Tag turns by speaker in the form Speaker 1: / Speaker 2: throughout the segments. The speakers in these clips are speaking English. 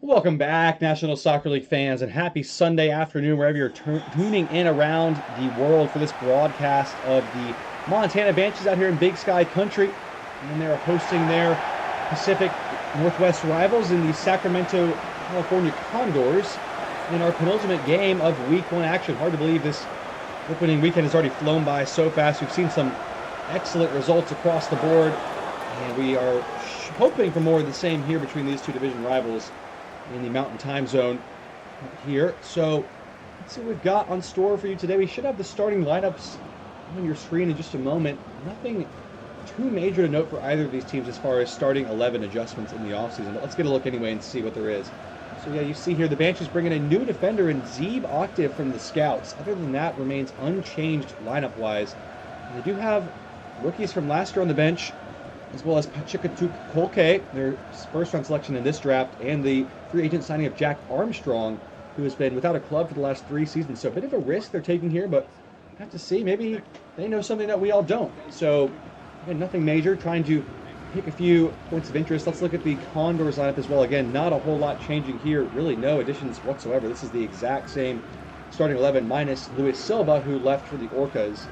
Speaker 1: Welcome back, National Soccer League fans, and happy Sunday afternoon wherever you're tuning in around the world for this broadcast of the Montana Banshees out here in Big Sky Country. And they're hosting their Pacific Northwest rivals in the Sacramento, California Condors in our penultimate game of Week 1 action. Hard to believe this opening weekend has already flown by so fast. We've seen some excellent results across the board, and we are hoping for more of the same here between these two division rivals in the Mountain Time Zone here. So let's see what we've got on store for you today. We should have the starting lineups on your screen in just a moment. Nothing too major to note for either of these teams as far as starting 11 adjustments in the offseason, but let's get a look anyway and see what there is. So yeah, you see here the Banshees bringing a new defender in Zeeb Octave from the Scouts. Other than that, remains unchanged lineup-wise. And they do have rookies from last year on the bench, as well as Pachikatuk Kolke, their first-round selection in this draft, and the free agent signing of Jack Armstrong, who has been without a club for the last 3 seasons. So a bit of a risk they're taking here, but have to see. Maybe they know something that we all don't. So again, nothing major, trying to pick a few points of interest. Let's look at the Condors lineup as well. Again, not a whole lot changing here. Really no additions whatsoever. This is the exact same starting 11 minus Luis Silva, who left for the Orcas.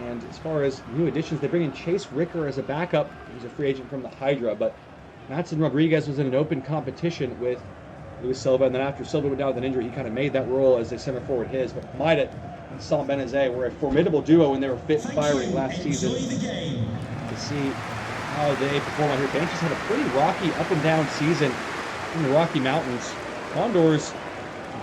Speaker 1: And as far as new additions, they bring in Chase Ricker as a backup. He's a free agent from the Hydra, but Madsen Rodriguez was in an open competition with Luis Silva, and then after Silva went down with an injury, he kind of made that role as a center forward his. But Maidet and Sam Benazet were a formidable duo when they were fit and firing last season. To see how they perform out here. Banshees had a pretty rocky up and down season in the Rocky Mountains. Condors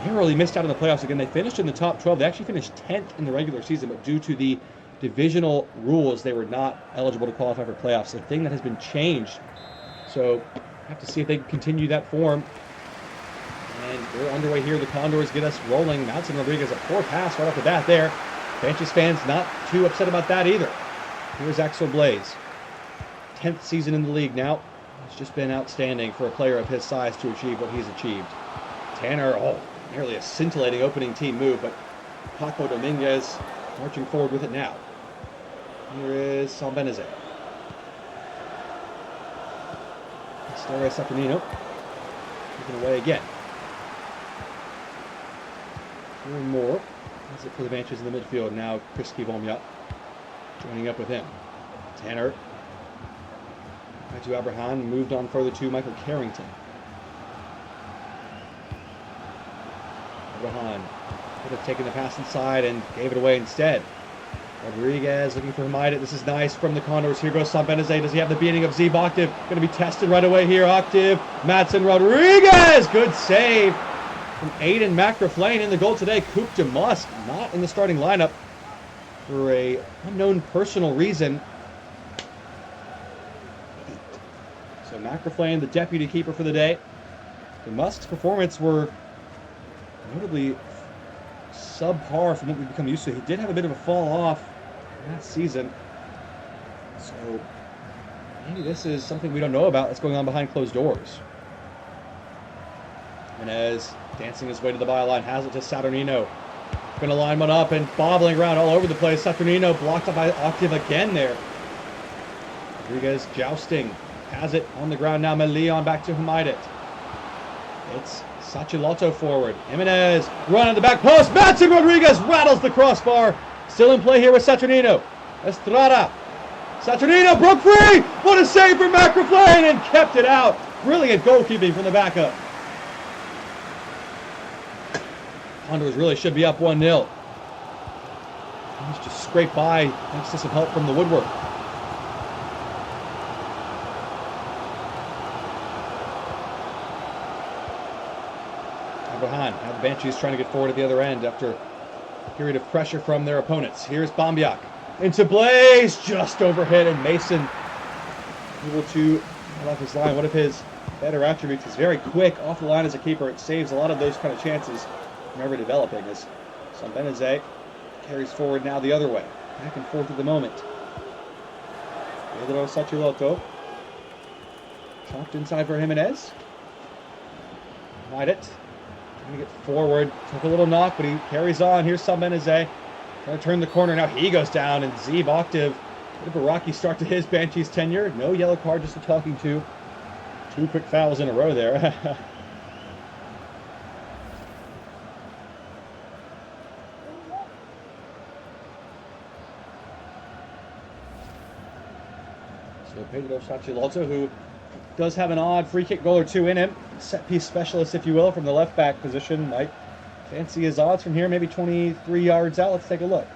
Speaker 1: narrowly missed out on the playoffs again. They finished in the top 12. They actually finished 10th in the regular season, but due to the divisional rules, they were not eligible to qualify for playoffs, a thing that has been changed. So have to see if they can continue that form. And we're underway here. The Condors get us rolling. Madsen Rodriguez, a poor pass right off the bat there. Banshees fans not too upset about that either. Here's Axel Blaze. 10th season in the league now. It's just been outstanding for a player of his size to achieve what he's achieved. Tanner, nearly a scintillating opening team move, but Paco Dominguez marching forward with it now. Here is Sam Benazet. Stare Saturnino. Taken away again. More and more. That's it for the Banshees in the midfield. Now Chris Kivomya joining up with him. Tanner. Back to Abraham. Moved on further to Michael Carrington. Abraham could have taken the pass inside and gave it away instead. Rodriguez looking for Maidet. This is nice from the Condors. Here goes Sam Benazet. Does he have the beating of Zeeb Octave? Going to be tested right away here. Octave. Madsen Rodriguez. Good save from Aiden McRaflane in the goal today. Coop de Musk not in the starting lineup for a unknown personal reason. So McRaflane, the deputy keeper for the day. De Musk's performance were notably subpar from what we've become used to. He did have a bit of a fall off last season. So maybe this is something we don't know about that's going on behind closed doors. And as dancing his way to the byline, has it to Saturnino. Going to line one up and bobbling around all over the place. Saturnino blocked up by Octave again there. Rodriguez jousting. Has it on the ground now. Leon back to Maidet. It's Sachilotto forward. Jimenez run on the back post. Madsen Rodriguez rattles the crossbar. Still in play here with Saturnino. Estrada. Saturnino broke free. What a save for McRaflane and kept it out. Brilliant goalkeeping from the backup. Condors really should be up 1-0. He's just scraped by thanks to some help from the woodwork. Behind. Now the Banshees trying to get forward at the other end after a period of pressure from their opponents. Here's Bombiak. Into Blaze. Just overhead, and Mason able to cut off his line. One of his better attributes is very quick off the line as a keeper. It saves a lot of those kind of chances from ever developing as Sam Benazet carries forward now the other way. Back and forth at the moment. Pedro Sachilotto. Chopped inside for Jimenez. Maidet. Trying to get forward. Took a little knock, but he carries on. Here's Sam Benazet. Trying to turn the corner. Now he goes down, and Zeeb Octave. Bit of a rocky start to his Banshees tenure. No yellow card, just a talking to. 2 quick fouls in a row there. So Pedro Sacilotto, who does have an odd free kick goal or two in him. Set piece specialist, if you will, from the left back position. Might fancy his odds from here, maybe 23 yards out. Let's take a look.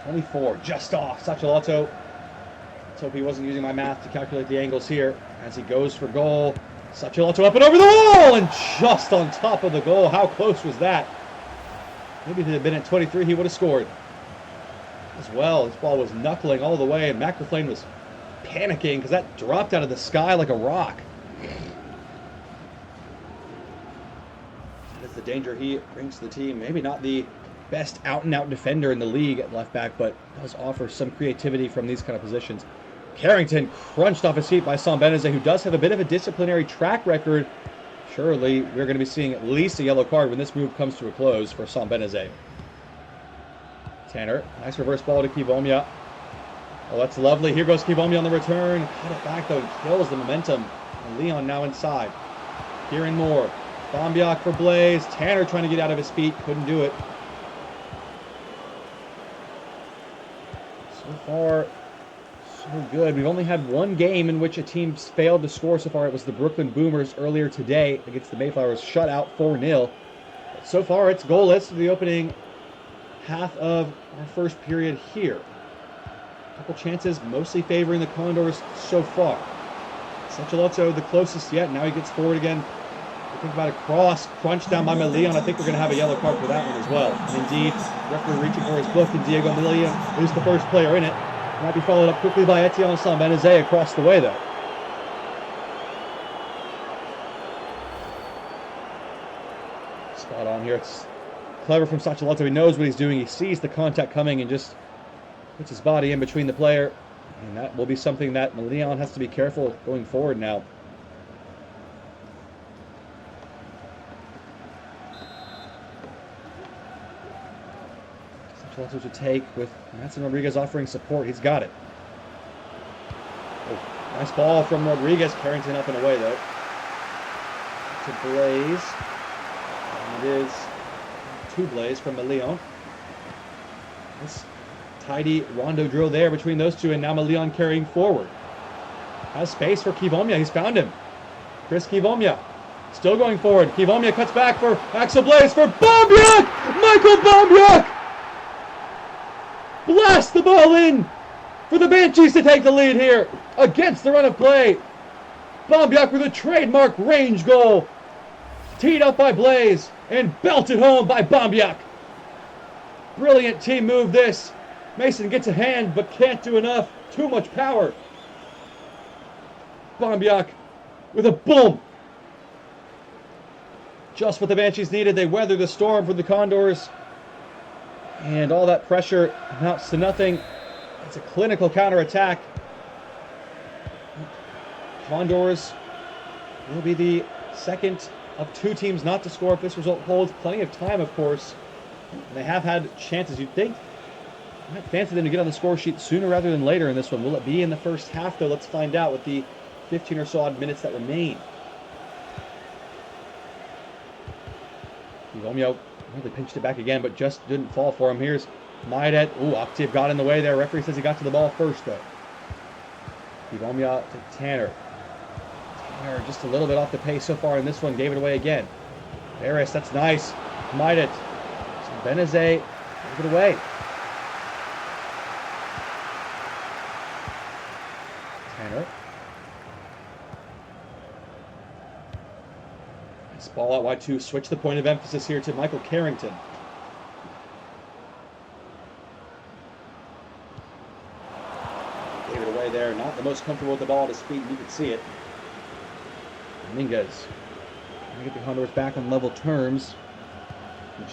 Speaker 1: .24, just off. Sacilotto. Let's hope he wasn't using my math to calculate the angles here as he goes for goal. Sacilotto up and over the wall and just on top of the goal. How close was that? Maybe if it had been at 23, he would have scored as well. This ball was knuckling all the way, and McLaughlin was panicking because that dropped out of the sky like a rock. That's the danger he brings to the team. Maybe not the best out-and-out defender in the league at left back, but does offer some creativity from these kind of positions. Carrington crunched off his feet by Sam Benazet, who does have a bit of a disciplinary track record. Surely we're going to be seeing at least a yellow card when this move comes to a close for Sam Benazet. Tanner, nice reverse ball to Kivomya. Oh, that's lovely. Here goes Kivomya on the return. Cut it back, though, and kills the momentum. And Leon now inside. Kieran Moore. Bombiak for Blaze. Tanner trying to get out of his feet. Couldn't do it. So far, so good. We've only had one game in which a team failed to score so far. It was the Brooklyn Boomers earlier today against the Mayflowers. Shut out 4-0. But so far, it's goalless for the opening half of our first period here. A couple chances, mostly favoring the Condors so far. Sacilotto the closest yet. Now he gets forward again. I think about a cross, crunch down by Milian. I think we're going to have a yellow card for that one as well. And indeed, referee reaching for his book, and Diego Milian is the first player in it. Might be followed up quickly by Etienne Sam Benazet across the way, though. Spot on here. It's clever from Sacilotto. He knows what he's doing. He sees the contact coming and just puts his body in between the player. And that will be something that Milian has to be careful going forward now. Sacilotto to take with Matson Rodriguez offering support. He's got it. Oh, nice ball from Rodriguez. Carrington up and away, though. To Blaze. And it is to Blaze from Milian. Nice tidy rondo drill there between those two, and now Milian carrying forward. Has space for Kivomya. He's found him. Chris Kivomya still going forward. Kivomya cuts back for Axel Blaze for Bombiak! Michael Bombiak! Blast the ball in for the Banshees to take the lead here against the run of play. Bombiak with a trademark range goal. Teed up by Blaze and belted home by Bombiak. Brilliant team move this. Mason gets a hand but can't do enough. Too much power. Bombiak with a boom. Just what the Banshees needed. They weathered the storm for the Condors. And all that pressure amounts to nothing. It's a clinical counterattack. Condors will be the second of two teams not to score if this result holds. Plenty of time, of course. And they have had chances. You'd think I might fancy them to get on the score sheet sooner rather than later in this one. Will it be in the first half, though? Let's find out with the 15 or so odd minutes that remain. Romeo really pinched it back again, but just didn't fall for him. Here's Maidet. Ooh, Octave got in the way there. Referee says he got to the ball first, though. Romeo to Tanner. Tanner just a little bit off the pace so far in this one. Gave it away again. Harris, that's nice. Maidet. Benazet gave it away. Tanner. Nice ball out wide to switch the point of emphasis here to Michael Carrington. Gave it away there. Not the most comfortable with the ball at his feet. You can see it. Dominguez. Trying to get the Condors back on level terms.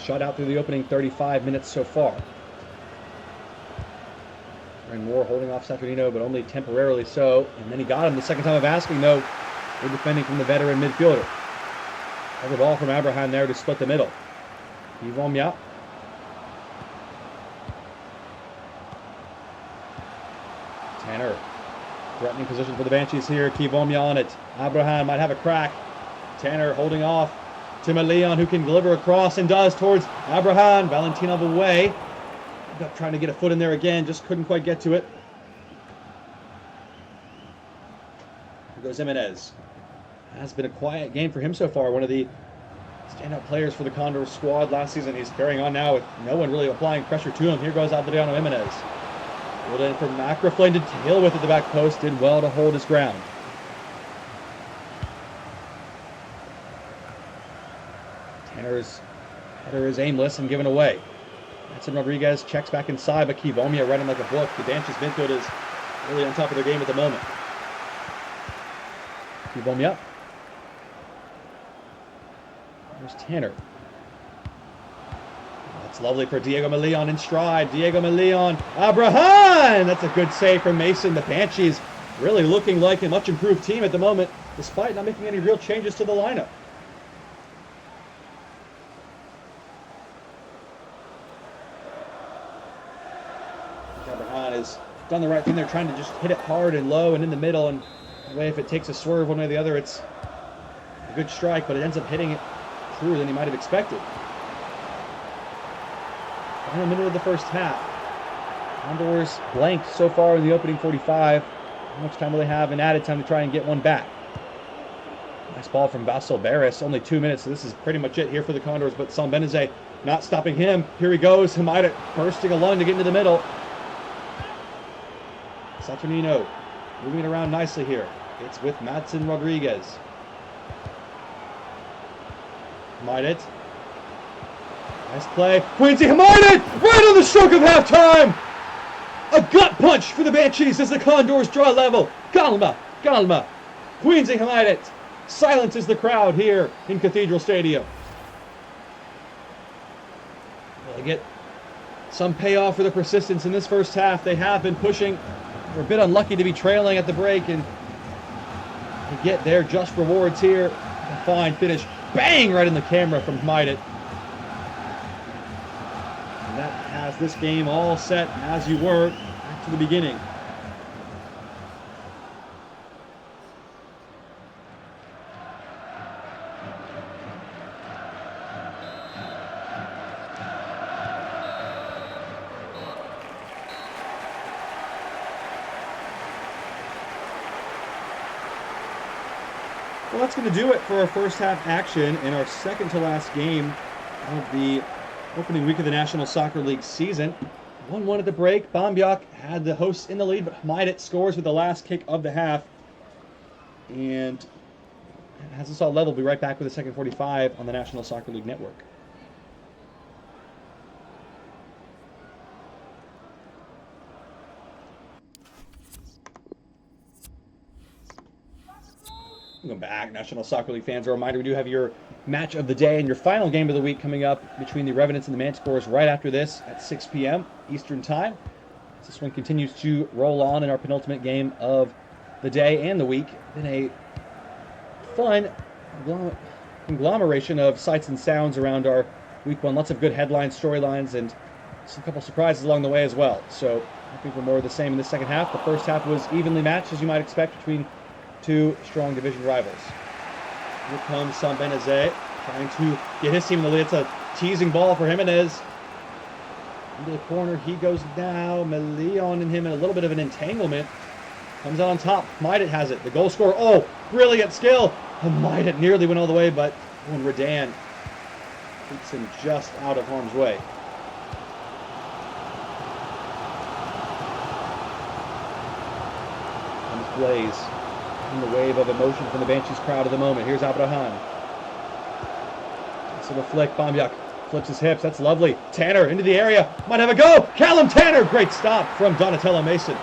Speaker 1: Shut out through the opening 35 minutes so far. And Moore holding off Saturnino, but only temporarily so. And then he got him the second time of asking, though. Good defending from the veteran midfielder. Another ball from Abraham there to split the middle. Kivomya. Tanner. Threatening position for the Banshees here. Kivomya on it. Abraham might have a crack. Tanner holding off to Leon, who can deliver a cross and does towards Abraham. Valentinov away. Ended up trying to get a foot in there again, just couldn't quite get to it. Here goes Jimenez. Has been a quiet game for him so far. One of the standout players for the Condors squad last season. He's carrying on now with no one really applying pressure to him. Here goes Adriano Jimenez. Pulled in for McRae to tail with at the back post. Did well to hold his ground. Tanner's header is aimless and given away. Edson Rodriguez checks back inside, but Kivomia read him like a book. The Banshees midfield is really on top of their game at the moment. Kivomia. There's Tanner. That's lovely for Diego Milian in stride. Diego Milian. Abraham! That's a good save from Mason. The Banshees really looking like a much improved team at the moment, despite not making any real changes to the lineup. Abraham has done the right thing. They're trying to just hit it hard and low and in the middle, and the way if it takes a swerve one way or the other, it's a good strike, but it ends up hitting it truer than he might have expected. Final minute of the first half. Condors blanked so far in the opening 45. How much time will they have in added time to try and get one back? Nice ball from Vasil Barris. Only 2 minutes, so this is pretty much it here for the Condors, but Sam Benazet not stopping him. Here he goes. Hamaida bursting a lung to get into the middle. Saturnino moving it around nicely here. It's with Madsen Rodriguez. Hamaida. Nice play. Quincy Hamaida right on the stroke of halftime. A gut punch for the Banshees as the Condors draw level. Calma. Quincy Hamaida silences the crowd here in Cathedral Stadium. Well, they get some payoff for the persistence in this first half. They have been pushing. They're a bit unlucky to be trailing at the break, and to get their just rewards here. A fine finish. Bang! Right in the camera from Hamaida. And that has this game all set as you were back to the beginning. Well, that's going to do it for our first half action in our second to last game of the opening week of the National Soccer League season. 1-1 at the break. Bambiak had the hosts in the lead, but Hamaida scores with the last kick of the half. And has us all level. We'll be right back with the second 45 on the National Soccer League Network. Welcome back, National Soccer League fans. A reminder, we do have your match of the day and your final game of the week coming up between the Revenants and the Manticores right after this at 6 p.m. Eastern Time. This one continues to roll on in our penultimate game of the day and the week. Been a fun conglomeration of sights and sounds around our week one. Lots of good headlines, storylines, and a couple surprises along the way as well. So I think we're more of the same in the second half. The first half was evenly matched, as you might expect, between two strong division rivals. Here comes Sam Benazet trying to get his team in the lead. It's a teasing ball for Jimenez. Into the corner he goes now. Milian and him in a little bit of an entanglement. Comes out on top. Hamaida has it. The goal scorer. Oh, brilliant skill. Hamaida nearly went all the way, but Redan keeps him just out of harm's way. Comes Blaze. The wave of emotion from the Banshees crowd at the moment. Here's Abraham. So the flick. Bambiak flips his hips. That's lovely. Tanner into the area. Might have a go. Callum Tanner. Great stop from Donatello Mason.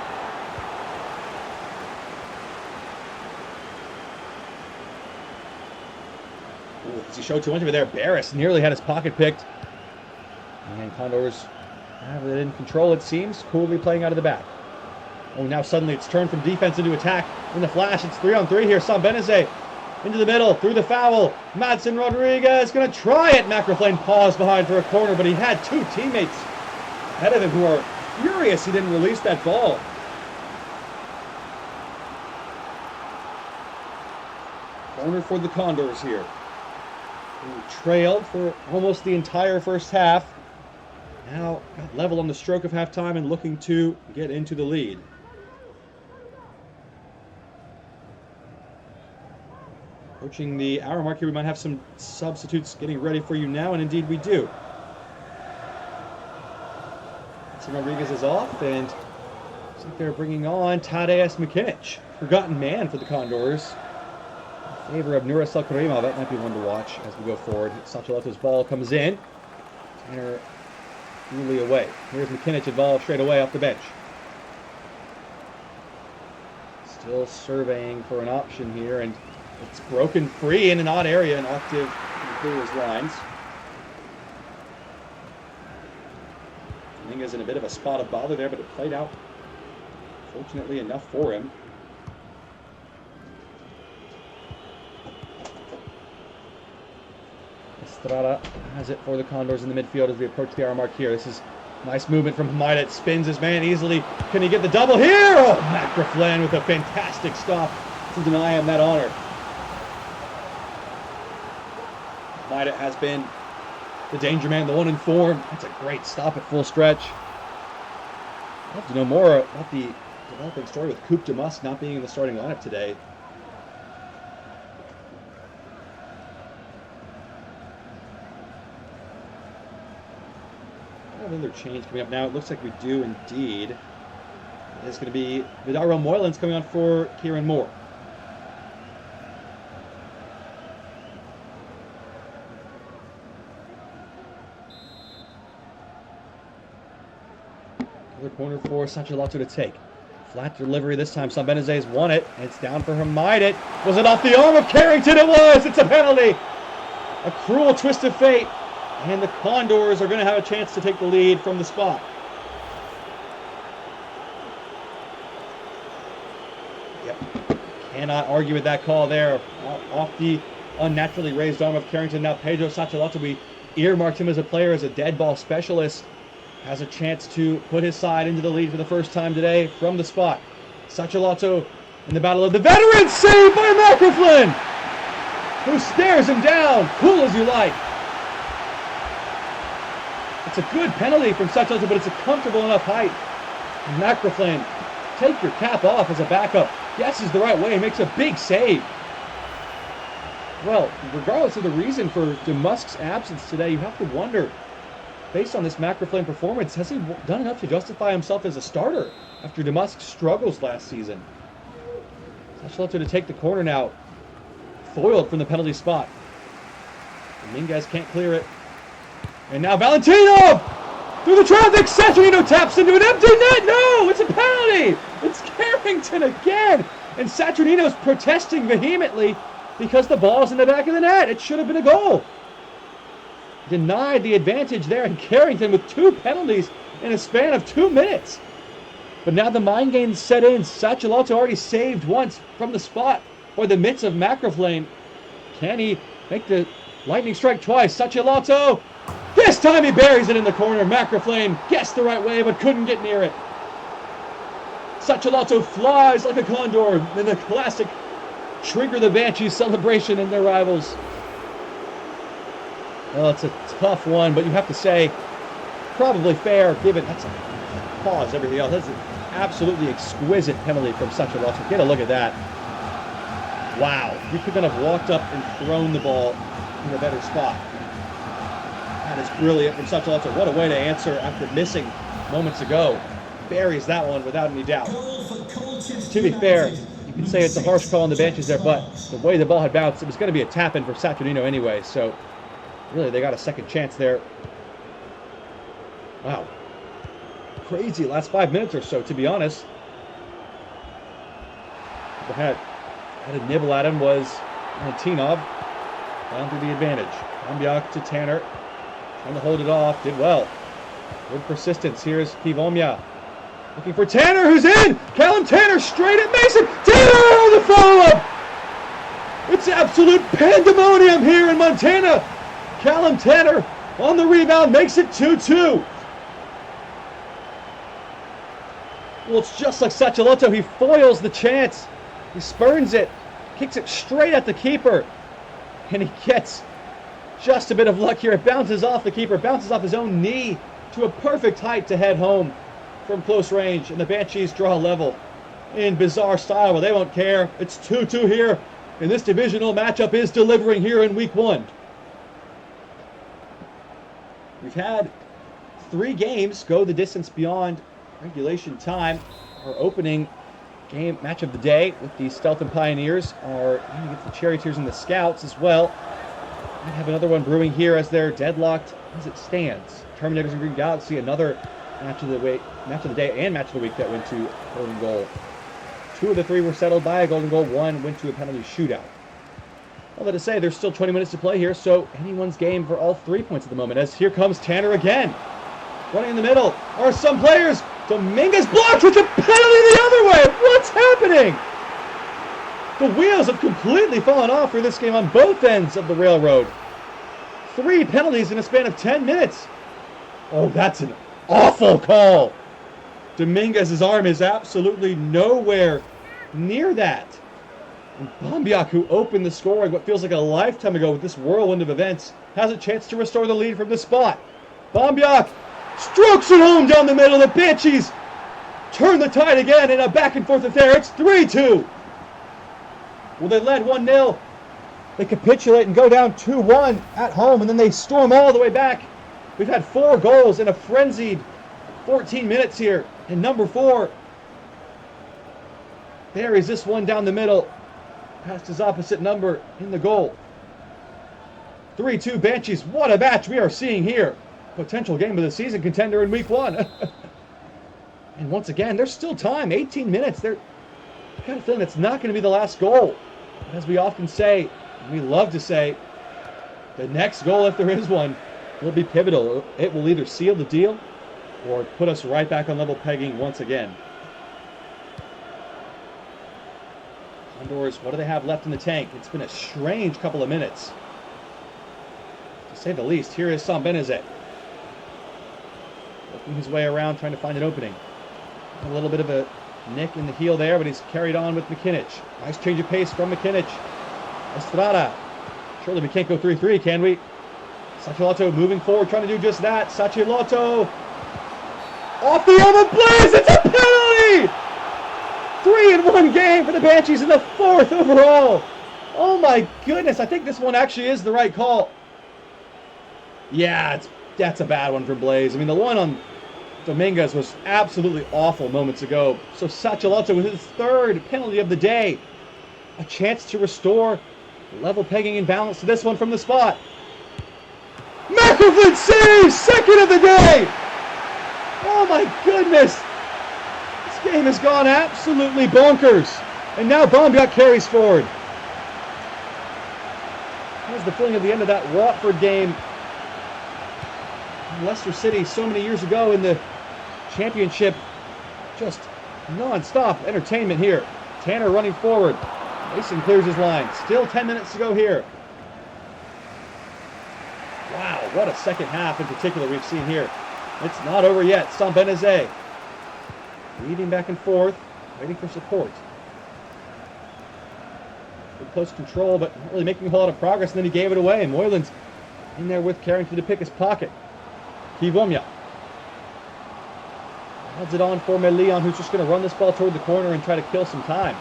Speaker 1: Ooh, does he show too much of it there? Barris nearly had his pocket picked. And Condors have it in control, it seems. Coolly playing out of the back. Oh, now suddenly it's turned from defense into attack. In the flash, it's 3-on-3 here. Sam Benazet into the middle, through the foul. Madsen Rodriguez going to try it. McRae paused behind for a corner, but he had two teammates ahead of him who are furious he didn't release that ball. Corner for the Condors here. Who trailed for almost the entire first half. Now got level on the stroke of halftime and looking to get into the lead. Approaching the hour mark here, we might have some substitutes getting ready for you now, and indeed we do. So Rodriguez is off, and looks like they're bringing on Tadeusz McKinich, forgotten man for the Condors, in favor of Nurasel Karima. That might be one to watch as we go forward. Sachalato's ball comes in. Tanner coolly away. Here's McKinich involved straight away off the bench. Still surveying for an option here, and it's broken free in an odd area, and Octave can clear his lines. Dominguez in a bit of a spot of bother there, but it played out fortunately enough for him. Estrada has it for the Condors in the midfield as we approach the hour mark here. This is nice movement from Hamida. It spins his man easily. Can he get the double here? Oh, Macraflan with a fantastic stop to deny him that honor. Hamida has been the danger man, the one in form. That's a great stop at full stretch. I'd love to know more about the developing story with Coupe de Musk not being in the starting lineup today. Another change coming up now. It looks like we do indeed. It's going to be Vidal Moylan's coming on for Kieran Moore. Another corner for Sachalotto to take. Flat delivery this time. Sambenezes won it. And it's down for Hamida. Was it off the arm of Carrington? It was. It's a penalty. A cruel twist of fate. And the Condors are going to have a chance to take the lead from the spot. Yep. Cannot argue with that call there. Off the unnaturally raised arm of Carrington. Now Pedro Sachalotto, we earmarked him as a player, as a dead ball specialist. Has a chance to put his side into the lead for the first time today from the spot. Sachalotto in the battle of the veterans. Saved by Macraflan, who stares him down. Cool as you like. It's a good penalty from Sachalotto, but it's a comfortable enough height. Macraflan, take your cap off as a backup. Guesses the right way, makes a big save. Well, regardless of the reason for de Musk's absence today, you have to wonder, based on this Macraflan performance, has he done enough to justify himself as a starter after de Musk's struggles last season? Sachalotto to take the corner now, foiled from the penalty spot. Dominguez can't clear it. And now Valentino! Through the traffic, Saturnino taps into an empty net! No! It's a penalty! It's Carrington again! And Saturnino's protesting vehemently because the ball's in the back of the net. It should have been a goal. Denied the advantage there, and Carrington with 2 penalties in a span of 2 minutes. But now the mind games set in. Sachalotto already saved once from the spot or the mitts of Macraflan. Can he make the lightning strike twice? Sachalotto! This time he buries it in the corner. Macraflan guessed the right way but couldn't get near it. Sachalotto flies like a condor in the classic Trigger the Banshees celebration in their rivals. Well, it's a tough one, but you have to say, probably fair, given that's a pause, everything else. That's an absolutely exquisite penalty from Sachalotto. Get a look at that. Wow. You couldn't have walked up and thrown the ball in a better spot. That is brilliant from Sachalotto. What a way to answer after missing moments ago. Buries that one without any doubt. To be fair, you can say it's a harsh call on the benches there, but the way the ball had bounced, it was going to be a tap-in for Saturnino anyway, so really they got a second chance there. Wow. Crazy last 5 minutes or so, to be honest. Had a nibble at him was Valentinov. Down through the advantage. Ambiak to Tanner. Trying to hold it off. Did well. Good persistence. Here's Pivomia. Looking for Tanner, who's in! Callum Tanner straight at Mason! Tanner on the follow-up! It's absolute pandemonium here in Montana! Callum Tanner on the rebound makes it 2-2. Well, it's just like Sachalotto. He foils the chance. He spurns it. Kicks it straight at the keeper. And he gets just a bit of luck here. It bounces off the keeper. Bounces off his own knee. to a perfect height to head home from close range, and the Banshees draw level in bizarre style, but they won't care. It's 2-2 here, and this divisional matchup is delivering here in week 1. We've had 3 games go the distance beyond regulation time. Our opening game match of the day with the Stealth and Pioneers are against the Charioteers and the Scouts as well. Might have another one brewing here as they're deadlocked as it stands. Terminators and Green Galaxy, another match of the day and match of the week that went to golden goal. 2 of the 3 were settled by a golden goal. 1 went to a penalty shootout. All that to say, there's still 20 minutes to play here, so anyone's game for all 3 points at the moment. As here comes Tanner again. Running in the middle are some players. Dominguez blocked with a penalty the other way. What's happening? The wheels have completely fallen off for this game on both ends of the railroad. 3 penalties in a span of 10 minutes. Oh, that's an awful call. Dominguez's arm is absolutely nowhere near that. And Bombiak, who opened the scoring what feels like a lifetime ago with this whirlwind of events, has a chance to restore the lead from the spot. Bombiak strokes it home down the middle. The Banshees turn the tide again in a back and forth affair. It's 3-2. Well, they led 1-0. They capitulate and go down 2-1 at home, and then they storm all the way back. We've had 4 goals in a frenzied 14 minutes here. And number 4 buries this one down the middle, past his opposite number in the goal. 3-2 Banshees. What a match we are seeing here. Potential game of the season contender in week 1. And once again, there's still time. 18 minutes. I've got a feeling it's not going to be the last goal. But as we often say, and we love to say, the next goal, if there is one, will be pivotal. It will either seal the deal or put us right back on level pegging once again. Condors, what do they have left in the tank? It's been a strange couple of minutes, to say the least. Here is Sam Benezet, working his way around, trying to find an opening. A little bit of a nick in the heel there, but he's carried on with McKinnon. Nice change of pace from McKinnon. Estrada. Surely we can't go 3-3, can we? Sacilotto moving forward, trying to do just that. Sacilotto off the arm of Blaze. It's a penalty! 3-1 game for the Banshees in the 4th overall. Oh my goodness, I think this one actually is the right call. Yeah, that's a bad one for Blaze. I mean, the one on Dominguez was absolutely awful moments ago. So Sacilotto with his 3rd penalty of the day. A chance to restore level pegging and balance to this one from the spot. McElvin saves! 2nd of the day! Oh my goodness! This game has gone absolutely bonkers. And now Bombiak carries forward. Here's the feeling of the end of that Watford game in Leicester City so many years ago in the championship. Just non-stop entertainment here. Tanner running forward. Mason clears his line. Still 10 minutes to go here. Wow, what a second half in particular we've seen here. It's not over yet. Sam Benezet weaving back and forth, waiting for support. With close control, but not really making a whole lot of progress, and then he gave it away. And Moylan's in there with Carrington to pick his pocket. Kivomya adds it on for Melion, who's just going to run this ball toward the corner and try to kill some time.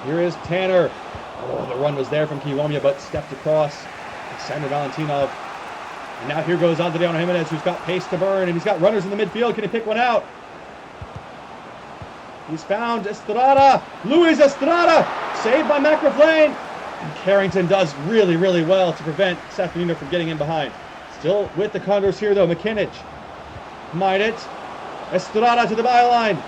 Speaker 1: Here is Tanner. Oh, the run was there from Kivomya, but stepped across. Alexander Valentinov. And now here goes Adriano Jimenez, who's got pace to burn, and he's got runners in the midfield. Can he pick one out? He's found Estrada. Luis Estrada. Saved by McRae. And Carrington does really, really well to prevent Safronino from getting in behind. Still with the Condors here, though. McKinnon. Might it. Estrada to the byline.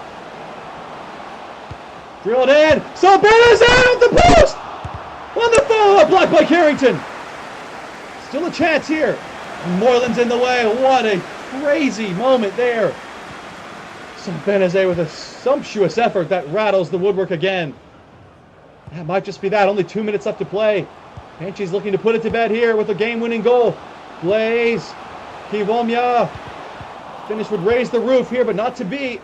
Speaker 1: Drilled in. Sabana's out of the post. On the follow-up, blocked by Carrington. Still a chance here. And Moylan's in the way. What a crazy moment there. Benezet with a sumptuous effort that rattles the woodwork again. That might just be that. Only 2 minutes left to play. Banshees looking to put it to bed here with a game-winning goal. Blaze. Kivomya. Finish would raise the roof here, but not to be.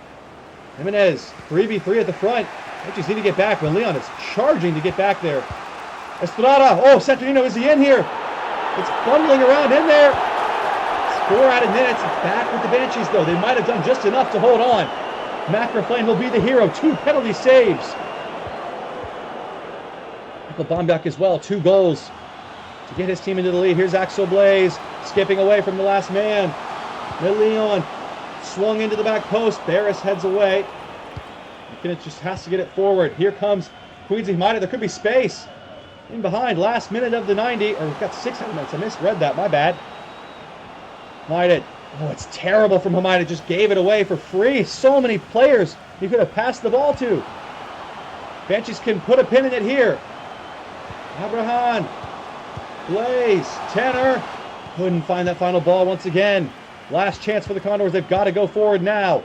Speaker 1: Jimenez, 3v3 at the front. Banshees need to get back, but Leon is charging to get back there. Estrada. Oh, Saturnino, is he in here? It's bundling around in there. 4 added minutes. Back with the Banshees, though. They might have done just enough to hold on. McRae will be the hero. 2 penalty saves. Michael Bombiak as well. 2 goals to get his team into the lead. Here's Axel Blaze skipping away from the last man. Leon swung into the back post. Barris heads away. McKinnon just has to get it forward. Here comes Queensy Humida. There could be space. In behind, last minute of the 90. Or we've got 6 minutes. I misread that. My bad. Humida. Oh, it's terrible from Humida. Just gave it away for free. So many players he could have passed the ball to. Banshees can put a pin in it here. Abraham. Blaze. Tanner. Couldn't find that final ball once again. Last chance for the Condors. They've got to go forward now.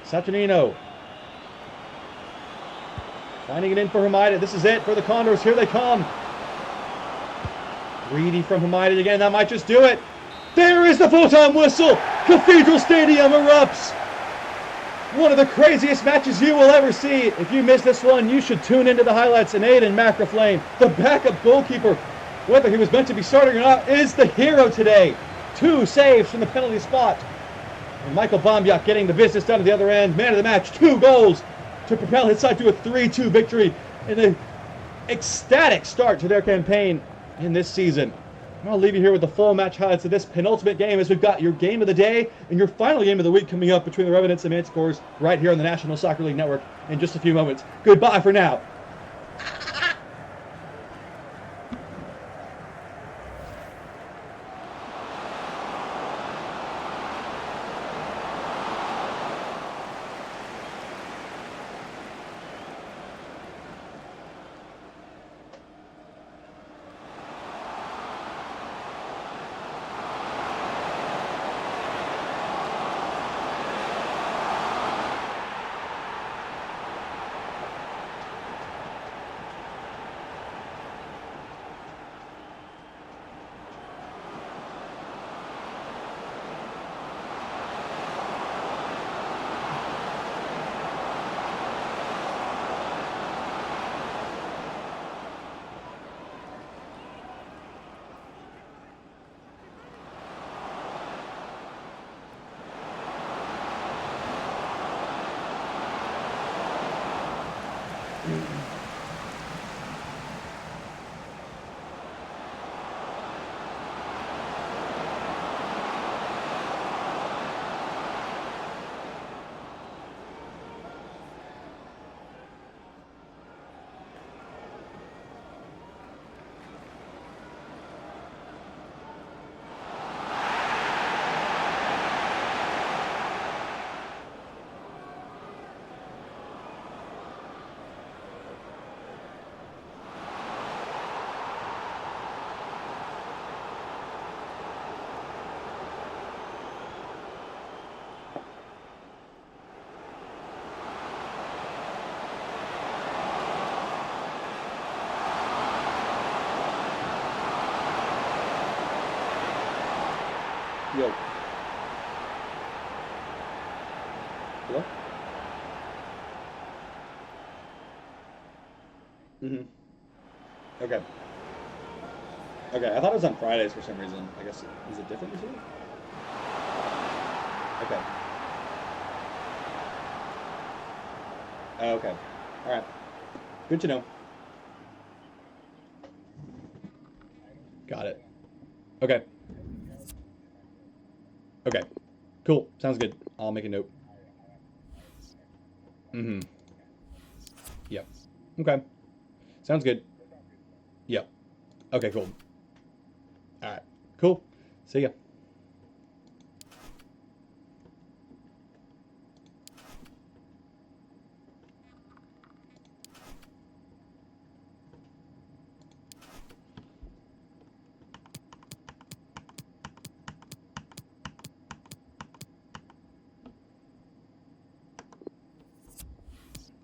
Speaker 1: Saturnino. Finding it in for Humida. This is it for the Condors. Here they come. Greedy from Humida again. That might just do it. There is the full-time whistle. Cathedral Stadium erupts. One of the craziest matches you will ever see. If you missed this one, you should tune into the highlights. And Aiden McRae, the backup goalkeeper, whether he was meant to be starting or not, is the hero today. 2 saves from the penalty spot. And Michael Bombiak getting the business done at the other end. Man of the match, 2 goals to propel his side to a 3-2 victory in an ecstatic start to their campaign in this season. I'll leave you here with the full match highlights of this penultimate game as we've got your game of the day and your final game of the week coming up between the Revenants and Manticores right here on the National Soccer League Network in just a few moments. Goodbye for now. Yo. Hello? Okay. Okay, I thought it was on Fridays for some reason. I guess, is it different this week? Okay. Oh, okay. Alright. Good to know. Got it. Okay. Okay. Cool. Sounds good. I'll make a note. Yep. Okay. Sounds good. Yep. Okay, cool. Alright. Cool. See ya.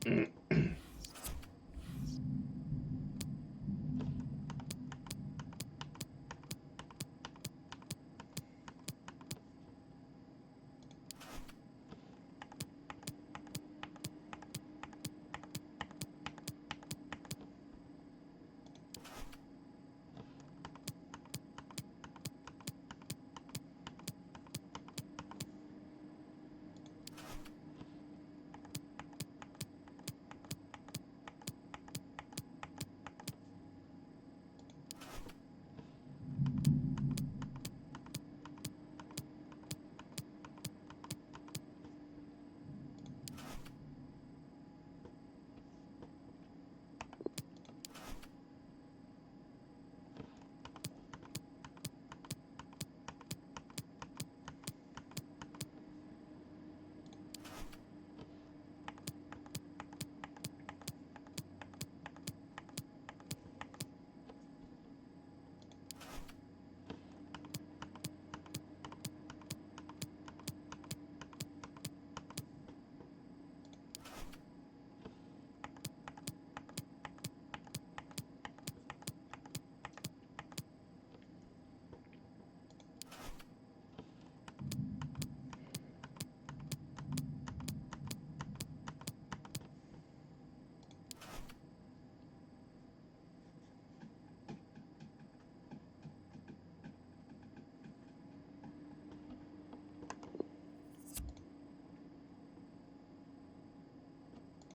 Speaker 1: Mm.